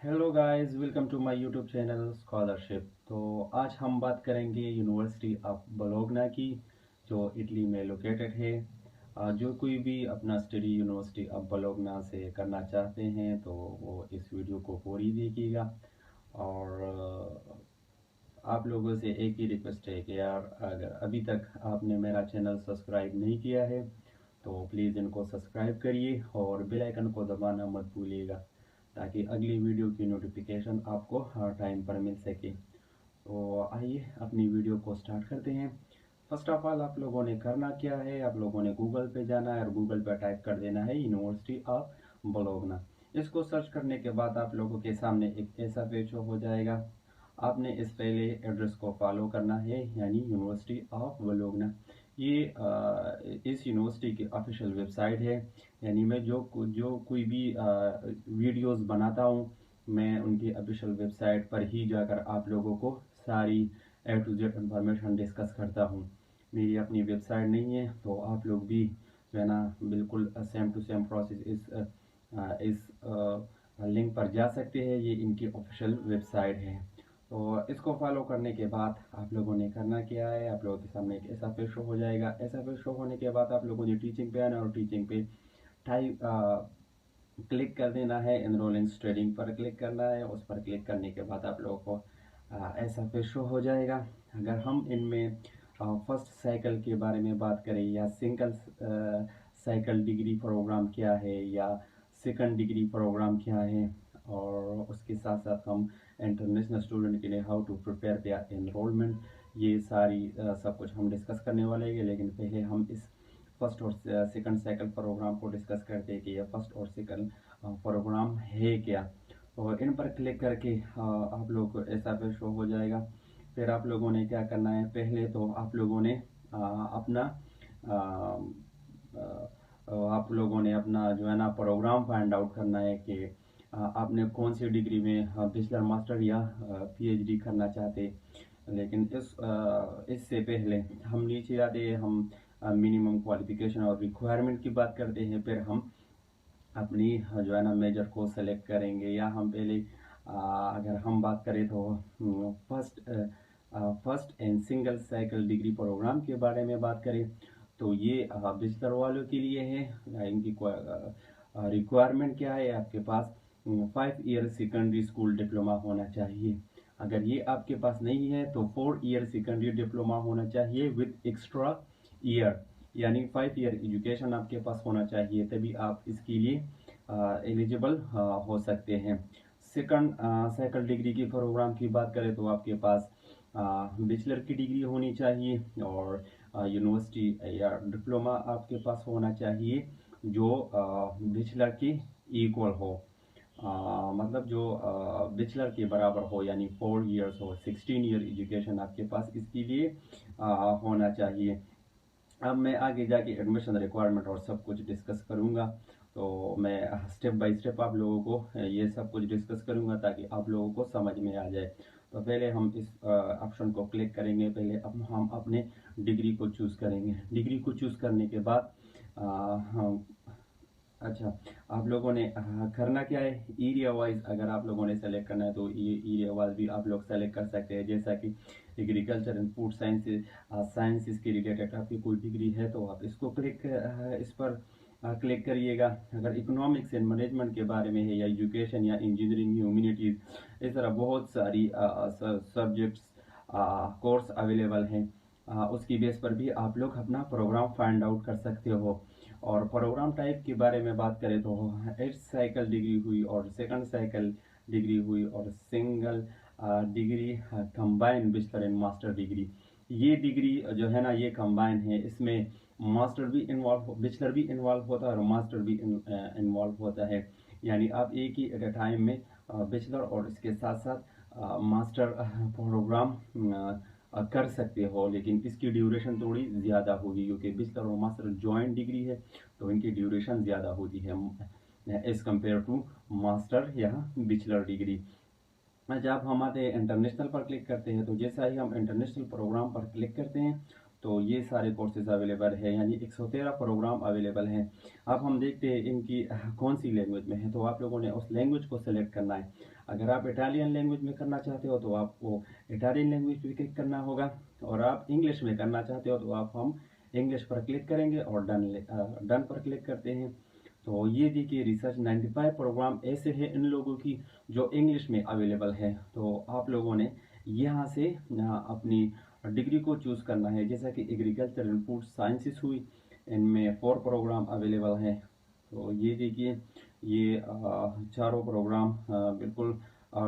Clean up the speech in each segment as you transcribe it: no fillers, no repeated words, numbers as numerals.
Hello guys, welcome to my YouTube channel scholarship. तो आज हम बात करेंगे यूनिवर्सिटी ऑफ बोलोग्ना की, जो इटली में लोकेटेड है। जो कोई भी अपना स्टडी यूनिवर्सिटी ऑफ बोलोग्ना से करना चाहते हैं तो वो इस वीडियो को पूरी देखिएगा। और आप लोगों से एक ही रिक्वेस्ट है कि यार, अगर अभी तक आपने मेरा चैनल सब्सक्राइब नहीं किया है तो प्लीज़ इनको सब्सक्राइब करिए और बेल आइकन को दबाना मत भूलिएगा, ताकि अगली वीडियो की नोटिफिकेशन आपको हर टाइम पर मिल सके। तो आइए अपनी वीडियो को स्टार्ट करते हैं। फर्स्ट ऑफ ऑल, आप लोगों ने करना क्या है, आप लोगों ने गूगल पे जाना है और गूगल पे टाइप कर देना है यूनिवर्सिटी ऑफ बोलोग्ना। इसको सर्च करने के बाद आप लोगों के सामने एक ऐसा पेज शो हो जाएगा। आपने इस पहले एड्रेस को फॉलो करना है, यानी यूनिवर्सिटी ऑफ बोलोग्ना। ये इस यूनिवर्सिटी की ऑफिशियल वेबसाइट है। यानी मैं जो कोई भी वीडियोस बनाता हूँ, मैं उनकी ऑफिशियल वेबसाइट पर ही जाकर आप लोगों को सारी ए टू जेड इंफॉर्मेशन डिस्कस करता हूँ। मेरी अपनी वेबसाइट नहीं है, तो आप लोग भी जो है ना बिल्कुल सेम टू सेम प्रोसेस इस लिंक पर जा सकते हैं। ये इनकी ऑफिशियल वेबसाइट है। तो इसको फॉलो करने के बाद आप लोगों ने करना क्या है, आप लोगों के सामने एक ऐसा पेज शो हो जाएगा। ऐसा पेज शो होने के बाद आप लोगों ने टीचिंग पे आना और टीचिंग पे टाइप क्लिक कर देना है। एनरोल इन स्टडिंग पर क्लिक करना है। उस पर क्लिक करने के बाद आप लोगों को ऐसा पेज शो हो जाएगा। अगर हम इनमें फर्स्ट साइकिल के बारे में बात करें, या सिंगल साइकिल डिग्री प्रोग्राम क्या है, या सेकंड डिग्री प्रोग्राम क्या है, और उसके साथ साथ हम इंटरनेशनल स्टूडेंट के लिए how to prepare their enrolment, ये सारी सब कुछ हम डिस्कस करने वाले हैं। लेकिन पहले हम इस फर्स्ट और सेकंड साइकिल प्रोग्राम को डिस्कस करते हैं कि यह फर्स्ट और सेकंड प्रोग्राम है क्या। और इन पर क्लिक करके आप लोग को ऐसा पे शो हो जाएगा। फिर आप लोगों ने क्या करना है, पहले तो आप लोगों ने अपना आप लोगों ने अपना जो है ना प्रोग्राम फाइंड आउट करना है कि आपने कौन सी डिग्री में बैचलर, मास्टर या पीएचडी करना चाहते। लेकिन इससे पहले हम नीचे आते हैं, हम मिनिमम क्वालिफिकेशन और रिक्वायरमेंट की बात करते हैं। फिर हम अपनी जो है ना मेजर को सेलेक्ट करेंगे। या हम पहले अगर हम बात करें तो first and single cycle degree programme के बारे में बात करें तो ये बैचलर वालों के लिए है। इनकी रिक्वायरमेंट क्या है, आपके पास 5 ईयर सेकेंडरी स्कूल डिप्लोमा होना चाहिए। अगर ये आपके पास नहीं है तो 4 ईयर सेकेंडरी डिप्लोमा होना चाहिए विद एक्स्ट्रा ईयर, यानी 5 ईयर एजुकेशन आपके पास होना चाहिए, तभी आप इसके लिए एलिजिबल हो सकते हैं। सेकंड साइकिल डिग्री की प्रोग्राम की बात करें तो आपके पास बैचलर की डिग्री होनी चाहिए और यूनिवर्सिटी या डिप्लोमा आपके पास होना चाहिए जो बैचलर की इक्वल हो। मतलब जो बैचलर के बराबर हो, यानी 4 ईयर्स हो, 16 ईयर एजुकेशन आपके पास इसके लिए होना चाहिए। अब मैं आगे जाके एडमिशन रिक्वायरमेंट और सब कुछ डिस्कस करूंगा। तो मैं स्टेप बाय स्टेप आप लोगों को ये सब कुछ डिस्कस करूंगा ताकि आप लोगों को समझ में आ जाए। तो पहले हम इस ऑप्शन को क्लिक करेंगे। पहले अब हम अपने डिग्री को चूज़ करेंगे। डिग्री को चूज़ करने के बाद हम अच्छा, आप लोगों ने करना क्या है, एरिया वाइज अगर आप लोगों ने सेलेक्ट करना है तो ये एरिया वाइज भी आप लोग सेलेक्ट कर सकते हैं। जैसा कि एग्रीकल्चर एंड फूड साइंसेज के रिलेटेड आपकी कोई डिग्री है तो आप इसको इस पर क्लिक करिएगा। अगर इकोनॉमिक्स एंड मैनेजमेंट के बारे में है, या एजुकेशन, या इंजीनियरिंग, ह्यूमैनिटीज़, इस तरह बहुत सारी सब्जेक्ट्स कोर्स अवेलेबल हैं। उसकी बेस पर भी आप लोग अपना प्रोग्राम फाइंड आउट कर सकते हो। और प्रोग्राम टाइप के बारे में बात करें तो 8 साइकिल डिग्री हुई, और सेकंड साइकिल डिग्री हुई, और single degree combine bachelor and master degree. ये डिग्री जो है ना ये कंबाइन है। इसमें मास्टर भी इन्वॉल्व, बैचलर भी इन्वॉल्व होता है और मास्टर भी इन्वॉल्व होता है। यानी आप एक ही एट अ टाइम में बैचलर और इसके साथ साथ मास्टर प्रोग्राम कर सकते हो। लेकिन इसकी ड्यूरेशन थोड़ी ज़्यादा होगी, क्योंकि बैचलर और मास्टर जॉइंट डिग्री है तो इनकी ड्यूरेशन ज़्यादा होती है एज कम्पेयर टू मास्टर या बैचलर डिग्री। जब हम आते हैं इंटरनेशनल पर क्लिक करते हैं तो जैसा ही हम इंटरनेशनल प्रोग्राम पर क्लिक करते हैं तो ये सारे कोर्सेज अवेलेबल है, यानी 113 प्रोग्राम अवेलेबल हैं। अब हम देखते हैं इनकी कौन सी लैंग्वेज में है, तो आप लोगों ने उस लैंग्वेज को सेलेक्ट करना है। अगर आप इटालियन लैंग्वेज में करना चाहते हो तो आपको इटालियन लैंग्वेज पे क्लिक करना होगा, और आप इंग्लिश में करना चाहते हो तो हम इंग्लिश पर क्लिक करेंगे और डन पर क्लिक करते हैं। तो ये देखिए रिसर्च 95 प्रोग्राम ऐसे हैं इन लोगों की जो इंग्लिश में अवेलेबल है। तो आप लोगों ने यहाँ से अपनी डिग्री को चूज़ करना है, जैसा कि एग्रीकल्चर एंड फूड साइंसेस हुई, इनमें 4 प्रोग्राम अवेलेबल हैं। तो ये देखिए ये चारों प्रोग्राम बिल्कुल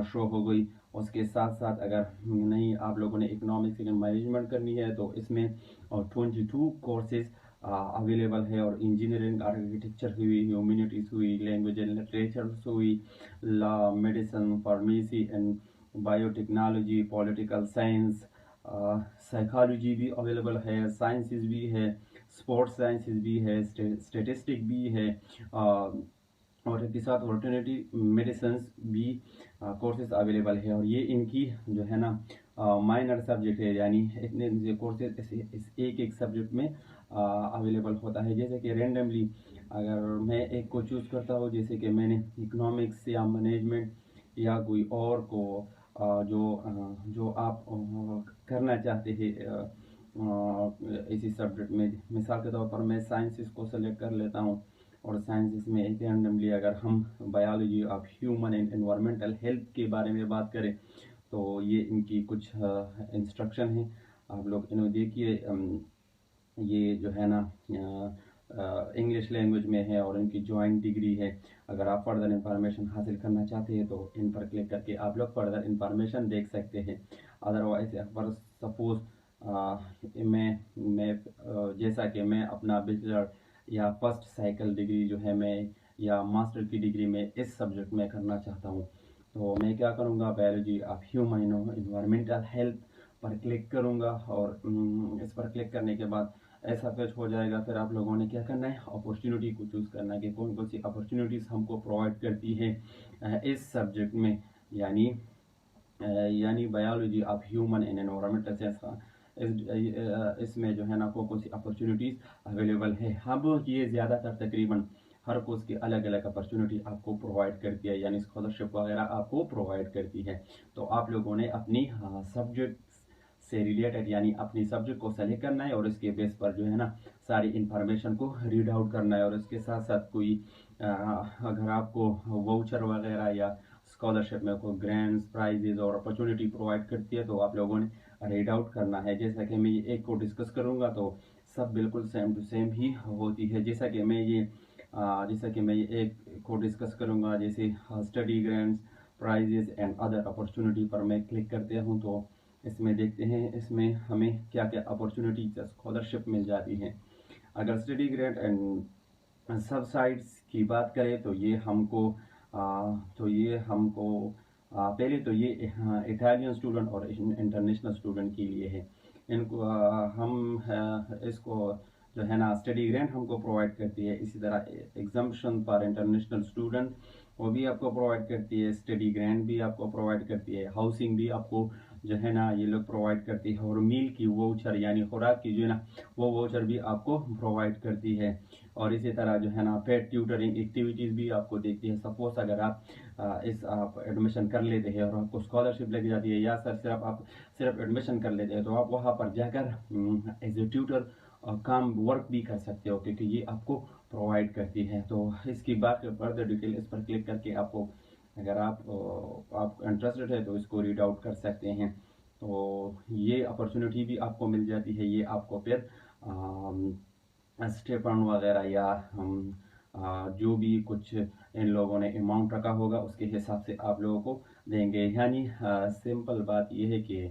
शो हो गई। उसके साथ साथ अगर नहीं आप लोगों ने इकोनॉमिक्स एंड मैनेजमेंट करनी है तो इसमें 22 कोर्सेज अवेलेबल है, और इंजीनियरिंग आर्किटेक्चर हुई, ह्यूमैनिटीज हुई, लैंग्वेज एंड लिटरेचर हुई, law, medicine, pharmacy and biotechnology, political science, psychology भी अवेलेबल है, साइंसेस भी है, स्पोर्ट्स साइंसेस भी है, स्टेटिस्टिक भी है, और इसके साथ ऑल्टरनेटिव मेडिसिन भी कोर्सेज अवेलेबल है। और ये इनकी जो है ना माइनर सब्जेक्ट है, यानी इतने कोर्सेज इस एक एक सब्जेक्ट में अवेलेबल होता है। जैसे कि रेंडमली अगर मैं एक को चूज़ करता हूँ, जैसे कि मैंने इकोनॉमिक्स या मैनेजमेंट या कोई और को जो आप करना चाहते हैं इसी सब्जेक्ट में, मिसाल के तौर पर मैं साइंसेस को सेलेक्ट कर लेता हूँ, और साइंसेस में एक रैंडमली अगर हम biology of human and environmental health के बारे में बात करें तो ये इनकी कुछ इंस्ट्रक्शन है, आप लोग इन्हें देखिए। ये जो है ना इंग्लिश लैंग्वेज में है और इनकी जॉइंट डिग्री है। अगर आप फर्दर इंफॉर्मेशन हासिल करना चाहते हैं तो इन पर क्लिक करके आप लोग फर्दर इंफॉर्मेशन देख सकते हैं। अदरवाइज पर सपोज मैं जैसा कि मैं अपना बैचलर या फर्स्ट साइकिल डिग्री जो है मैं या मास्टर की डिग्री में इस सब्जेक्ट में करना चाहता हूँ, तो मैं क्या करूँगा, biology of human environmental health पर क्लिक करूँगा, और इस पर क्लिक करने के बाद ऐसा पेज हो जाएगा। फिर आप लोगों ने क्या करना है, अपॉर्चुनिटी को चूज़ करना है कि कौन कौन सी अपॉर्चुनिटीज़ हमको प्रोवाइड करती है इस सब्जेक्ट में, यानी biology of human and environmental science. इसमें जो है ना कौन सी अपॉर्चुनिटीज़ अवेलेबल है। अब ये ज़्यादातर तकरीबन हर कोर्स की अलग अलग अपॉर्चुनिटी आपको प्रोवाइड करती है, यानी स्कॉलरशिप वगैरह आपको प्रोवाइड करती है। तो आप लोगों ने अपनी सब्जेक्ट से रिलेटेड यानी अपनी सब्जेक्ट को सेलेक्ट करना है, और इसके बेस पर जो है ना सारी इंफॉर्मेशन को रीड आउट करना है। और इसके साथ साथ कोई अगर आपको वाउचर वगैरह या स्कॉलरशिप में कोई ग्रांट्स, प्राइजेज और अपॉर्चुनिटी प्रोवाइड करती है तो आप लोगों ने रीड आउट करना है। जैसा कि मैं ये एक को डिस्कस करूँगा तो सब बिल्कुल सेम टू सेम ही होती है। जैसा कि मैं ये एक को डिस्कस करूँगा, जैसे study grants, prizes and other opportunity पर मैं क्लिक करते हूँ तो इसमें देखते हैं इसमें हमें क्या क्या अपॉर्चुनिटी स्कॉलरशिप मिल जाती है। अगर स्टडी ग्रांट एंड सब्सिडाइज की बात करें तो ये हमको पहले तो ये इटालियन स्टूडेंट और इंटरनेशनल स्टूडेंट के लिए है। इनको इसको जो है ना स्टडी ग्रांट हमको प्रोवाइड करती है। इसी तरह एग्जाम्पशन फॉर इंटरनेशनल स्टूडेंट वो भी आपको प्रोवाइड करती है, स्टडी ग्रांट भी आपको प्रोवाइड करती है, हाउसिंग भी आपको जो है ना ये लोग प्रोवाइड करती है, और मील की वाउचर यानी खुराक की जो है ना वो वाउचर भी आपको प्रोवाइड करती है। और इसी तरह जो है ना पेड ट्यूटरिंग एक्टिविटीज़ भी आपको देती है। सपोज अगर आप आप एडमिशन कर लेते हैं और आपको स्कॉलरशिप लग जाती है, या सिर्फ एडमिशन कर लेते हैं तो आप वहाँ पर जाकर एज ए ट्यूटर काम वर्क भी कर सकते हो, क्योंकि ये आपको प्रोवाइड करती है। तो इसकी बात फर्दर डिटेल इस पर क्लिक करके आपको अगर आप इंटरेस्टेड है तो इसको रीड आउट कर सकते हैं। तो ये अपॉर्चुनिटी भी आपको मिल जाती है। ये आपको फिर स्टेपन वगैरह या जो भी कुछ इन लोगों ने अमाउंट रखा होगा उसके हिसाब से आप लोगों को देंगे। यानी सिंपल बात यह है कि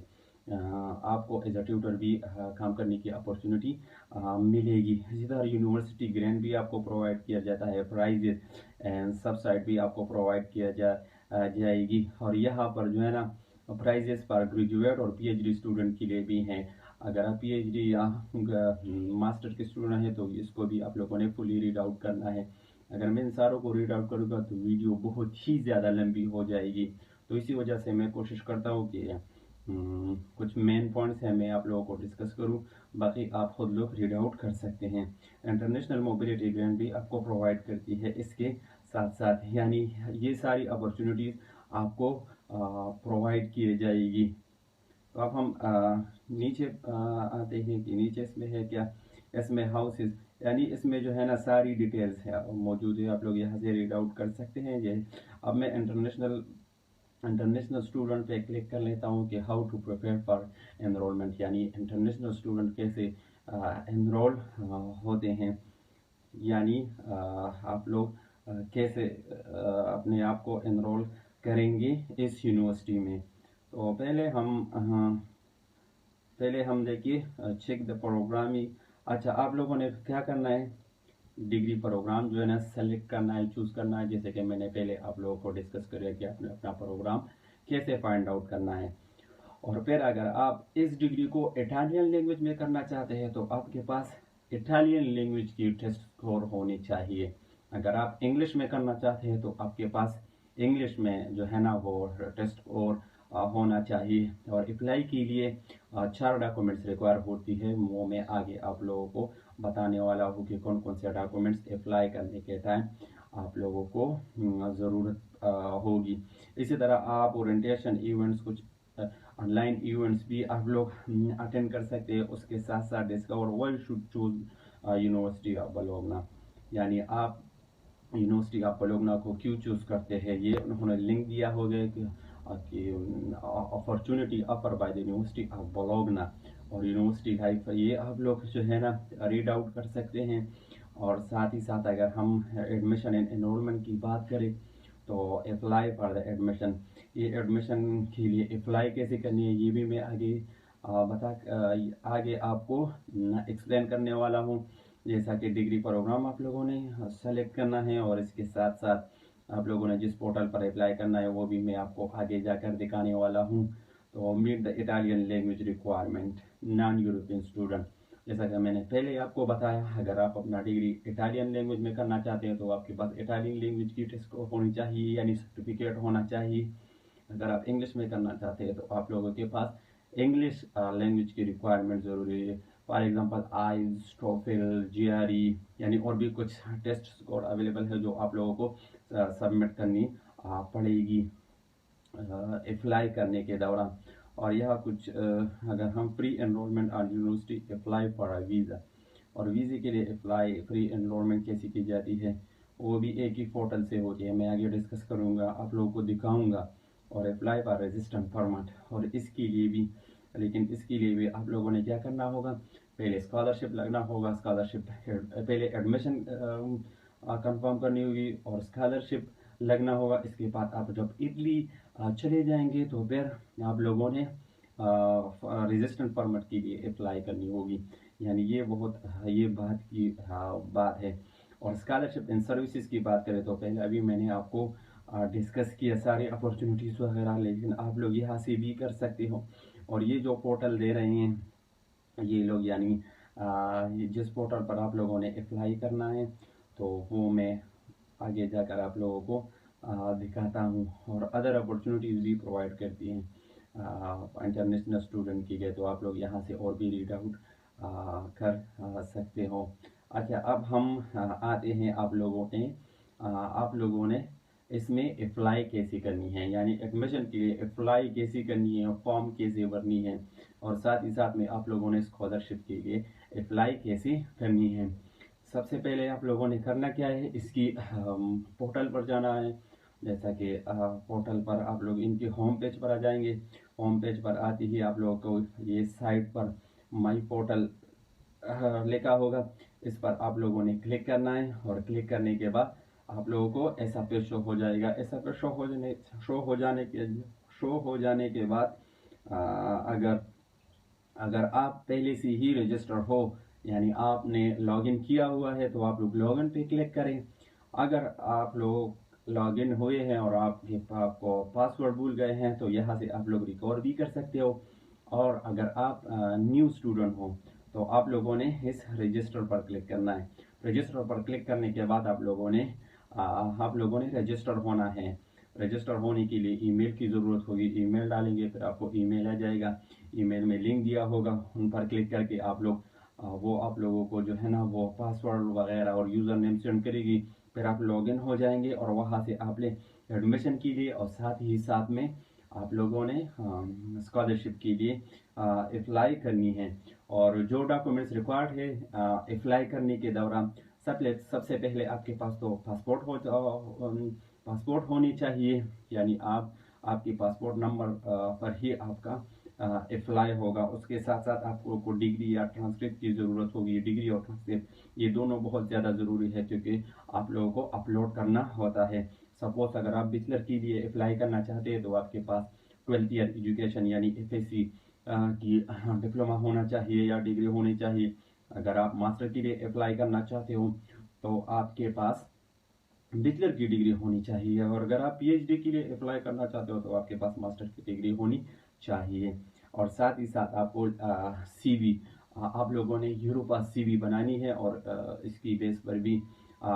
आपको एज अ ट्यूटर भी काम करने की अपॉर्चुनिटी मिलेगी। इसी तरह यूनिवर्सिटी ग्रांट भी आपको प्रोवाइड किया जाता है, प्राइजेस एंड सब्सिडी भी आपको प्रोवाइड किया जाएगी। और यहाँ पर जो है ना प्राइजेस पर ग्रेजुएट और पीएचडी स्टूडेंट के लिए भी हैं। अगर आप पीएचडी या मास्टर के स्टूडेंट हैं तो इसको भी आप लोगों ने फुली रीड आउट करना है। अगर मैं इन सारों को रीड आउट करूँगा तो वीडियो बहुत ही ज़्यादा लंबी हो जाएगी, तो इसी वजह से मैं कोशिश करता हूँ कि कुछ मेन पॉइंट्स हैं मैं आप लोगों को डिस्कस करूं, बाकी आप खुद लोग रीड आउट कर सकते हैं। इंटरनेशनल मोबिलिटी ग्रांट भी आपको प्रोवाइड करती है इसके साथ साथ, यानी ये सारी अपॉर्चुनिटीज़ आपको प्रोवाइड किए जाएगी। तो अब हम नीचे आते हैं कि नीचे इसमें है क्या, इसमें हाउसेस, यानी इसमें जो है ना सारी डिटेल्स है मौजूद है, आप लोग यहाँ से रीड आउट कर सकते हैं। ये अब मैं इंटरनेशनल स्टूडेंट पे क्लिक कर लेता हूँ कि how to prepare for enrolment, यानी इंटरनेशनल स्टूडेंट कैसे एनरोल होते हैं, यानी आप लोग कैसे अपने आप को एनरोल करेंगे इस यूनिवर्सिटी में। तो पहले हम देखिए चेक द प्रोग्राम ही। अच्छा, आप लोगों ने क्या करना है, डिग्री प्रोग्राम जो है ना सेलेक्ट करना है, चूज करना है, जैसे कि मैंने पहले आप लोगों को डिस्कस किया कि आपने अपना प्रोग्राम कैसे फाइंड आउट करना है। और फिर अगर आप इस डिग्री को इटालियन लैंग्वेज में करना चाहते हैं तो आपके पास इटालियन लैंग्वेज की टेस्ट स्कोर होनी चाहिए। अगर आप इंग्लिश में करना चाहते हैं तो आपके पास इंग्लिश में जो है ना वो टेस्ट स्कोर होना चाहिए। और अप्लाई के लिए 4 डॉक्यूमेंट्स रिक्वायर होती है, वो मैं आगे आप लोगों को बताने वाला हूँ कि कौन कौन से डॉक्यूमेंट्स अप्लाई करने के टाइम आप लोगों को ज़रूरत होगी। इसी तरह आप ओरिएंटेशन इवेंट्स, कुछ ऑनलाइन इवेंट्स भी आप लोग अटेंड कर सकते हैं। उसके साथ साथ discover why should choose university of Bologna, यानी आप यूनिवर्सिटी ऑफ बोलोग्ना को क्यों चूज करते हैं, ये उन्होंने लिंक दिया हो गया कि opportunity offer by the university of Bologna और यूनिवर्सिटी लाइफ, ये आप लोग जो है ना रीड आउट कर सकते हैं। और साथ ही साथ अगर हम एडमिशन एंड एनरोलमेंट की बात करें तो अप्लाई फॉर द एडमिशन, ये एडमिशन के लिए अप्लाई कैसे करनी है ये भी मैं आगे आपको एक्सप्लेन करने वाला हूँ। जैसा कि डिग्री प्रोग्राम आप लोगों ने सेलेक्ट करना है और इसके साथ साथ आप लोगों ने जिस पोर्टल पर अप्लाई करना है वो भी मैं आपको आगे जाकर दिखाने वाला हूँ। तो meet the Italian language requirement non European student, जैसा कि मैंने पहले आपको बताया, अगर आप अपना डिग्री इटालियन लैंग्वेज में करना चाहते हैं तो आपके पास इटालियन लैंग्वेज की टेस्ट होनी चाहिए, यानी सर्टिफिकेट होना चाहिए। अगर आप इंग्लिश में करना चाहते हैं तो आप लोगों के पास इंग्लिश लैंग्वेज की रिक्वायरमेंट ज़रूरी है। For example eyes, TOEFL, GRE, यानी और भी कुछ टेस्ट स्कोर अवेलेबल है जो आप लोगों को सबमिट करनी पड़ेगी अप्लाई करने के दौरान। और यह कुछ अगर हम pre enrolment on university apply for visa, और वीज़े के लिए अप्लाई प्री एनरोलमेंट कैसी की जाती है वो भी एक ही पोर्टल से होती है, मैं आगे डिस्कस करूँगा, आप लोगों को दिखाऊँगा। और अप्लाई फॉर रेजिस्टेंट परमिट, और इसके लिए भी आप लोगों ने क्या करना होगा, पहले स्कॉलरशिप लगना होगा, स्कॉलरशिप पहले एडमिशन कंफर्म करनी होगी और स्कॉलरशिप लगना होगा। इसके बाद आप जब इटली चले जाएंगे तो फिर आप लोगों ने रेजिस्टेंट परमिट के लिए अप्लाई करनी होगी, यानी ये बात है। और स्कॉलरशिप एंड सर्विसेज की बात करें तो पहले अभी मैंने आपको डिस्कस किया सारी अपॉर्चुनिटीज़ वगैरह, लेकिन आप लोग यहाँ से भी कर सकते हो। और ये जो पोर्टल दे रहे हैं ये लोग, यानी जिस पोर्टल पर आप लोगों ने अप्लाई करना है तो वो मैं आगे जाकर आप लोगों को दिखाता हूँ। और अदर अपॉर्चुनिटीज़ भी प्रोवाइड करती हैं इंटरनेशनल स्टूडेंट के लिए, तो आप लोग यहाँ से और भी रीड आउट कर सकते हो। अच्छा, अब हम आते हैं आप लोगों ने इसमें अप्लाई कैसे करनी है, यानी एडमिशन के लिए अप्लाई कैसे करनी है, फॉर्म कैसे भरनी है, और साथ ही साथ में आप लोगों ने स्कॉलरशिप के लिए अप्लाई कैसे करनी है। सबसे पहले आप लोगों ने करना क्या है, इसकी पोर्टल पर जाना है। जैसा कि पोर्टल पर आप लोग इनके होम पेज पर आ जाएंगे। होम पेज पर आते ही आप लोगों को ये साइट पर माई पोर्टल लिखा होगा, इस पर आप लोगों ने क्लिक करना है। और क्लिक करने के बाद आप लोगों को ऐसा पेज शो हो जाएगा। ऐसा पेज शो हो जाने के बाद अगर आप पहले से ही रजिस्टर हो, यानी आपने लॉगिन किया हुआ है, तो आप लोग लॉगिन पे क्लिक करें। अगर आप लोग लॉगिन हुए हैं और आपको पासवर्ड भूल गए हैं तो यहाँ से आप लोग रिकवर भी कर सकते हो। और अगर आप न्यू स्टूडेंट हो तो आप लोगों ने इस रजिस्टर पर क्लिक करना है। रजिस्टर पर क्लिक करने के बाद आप लोगों ने रजिस्टर होना है। रजिस्टर होने के लिए ईमेल की ज़रूरत होगी। ईमेल डालेंगे, फिर आपको ईमेल आ जाएगा, ईमेल में लिंक दिया होगा, उन पर क्लिक करके आप लोग वो आप लोगों को जो है ना वो पासवर्ड वगैरह और यूज़र नेम सेंड करेगी। फिर आप लॉगिन हो जाएंगे और वहाँ से आपने एडमिशन के लिए और साथ ही साथ में आप लोगों ने स्कॉलरशिप के लिए अप्लाई करनी है। और जो डॉक्यूमेंट्स रिक्वायर्ड है अप्लाई करने के दौरान सबसे पहले आपके पास तो पासपोर्ट होनी चाहिए, यानी आपकी पासपोर्ट नंबर पर ही आपका अप्लाई होगा। उसके साथ साथ आपको डिग्री या ट्रांसक्रिप्ट की ज़रूरत होगी। डिग्री और ट्रांसक्रिप्ट ये दोनों बहुत ज़्यादा ज़रूरी है, क्योंकि आप लोगों को अपलोड करना होता है। सपोज अगर आप बैचलर के लिए अप्लाई करना चाहते हैं तो आपके पास 12th ईयर एजुकेशन यानी FSC की डिप्लोमा होना चाहिए या डिग्री होनी चाहिए। अगर आप मास्टर के लिए अप्लाई करना चाहते हो तो आपके पास बैचलर की डिग्री होनी चाहिए, और अगर आप PhD के लिए अप्लाई करना चाहते हो तो आपके पास मास्टर की डिग्री होनी चाहिए। और साथ ही साथ आपको CV आप लोगों ने यूरोपा CV बनानी है, और इसकी बेस पर भी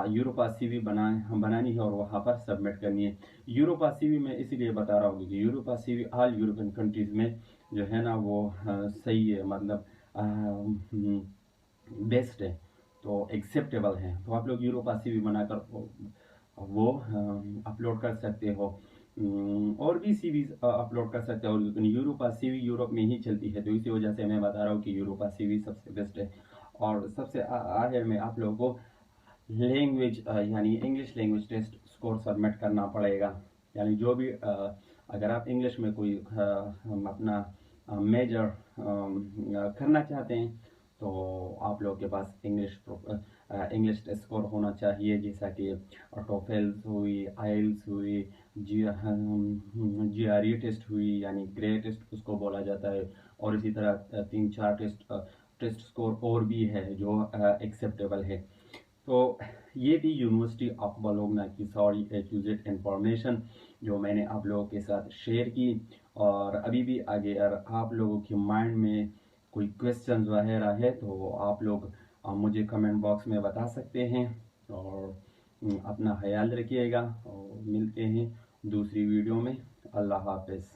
यूरोपा CV बनानी है और वहाँ पर सबमिट करनी है। यूरोपा CV मैं इसीलिए बता रहा हूँ कि Europa CV all European countries में जो है ना वो सही है, मतलब बेस्ट है, तो एक्सेप्टेबल है। तो आप लोग यूरोपा CV बनाकर वो अपलोड कर सकते हो। और भी CVs अपलोड कर सकते हो, लेकिन यूरोपा CV यूरोप में ही चलती है, तो इसी वजह से मैं बता रहा हूँ कि यूरोपा CV सबसे बेस्ट है। और सबसे आखिर में आप लोगों को लैंग्वेज यानी English language test score submit करना पड़ेगा। यानी जो भी अगर आप इंग्लिश में कोई अपना मेजर करना चाहते हैं तो आप लोगों के पास इंग्लिश टेस्ट स्कोर होना चाहिए, जैसा कि टोफेल्स हुई, आइल्स हुई, GRE टेस्ट हुई, यानी ग्रे टेस्ट उसको बोला जाता है। और इसी तरह 3-4 टेस्ट स्कोर और भी है जो एक्सेप्टेबल है। तो ये थी यूनिवर्सिटी ऑफ बोलोग्ना की सारी A to Z इंफॉर्मेशन जो मैंने आप लोगों के साथ शेयर की। और अभी भी आगे अगर आप लोगों के माइंड में कोई क्वेश्चन वगैरह है तो आप लोग मुझे कमेंट बॉक्स में बता सकते हैं। और अपना ख्याल रखिएगा और मिलते हैं दूसरी वीडियो में। अल्लाह हाफ़िज़।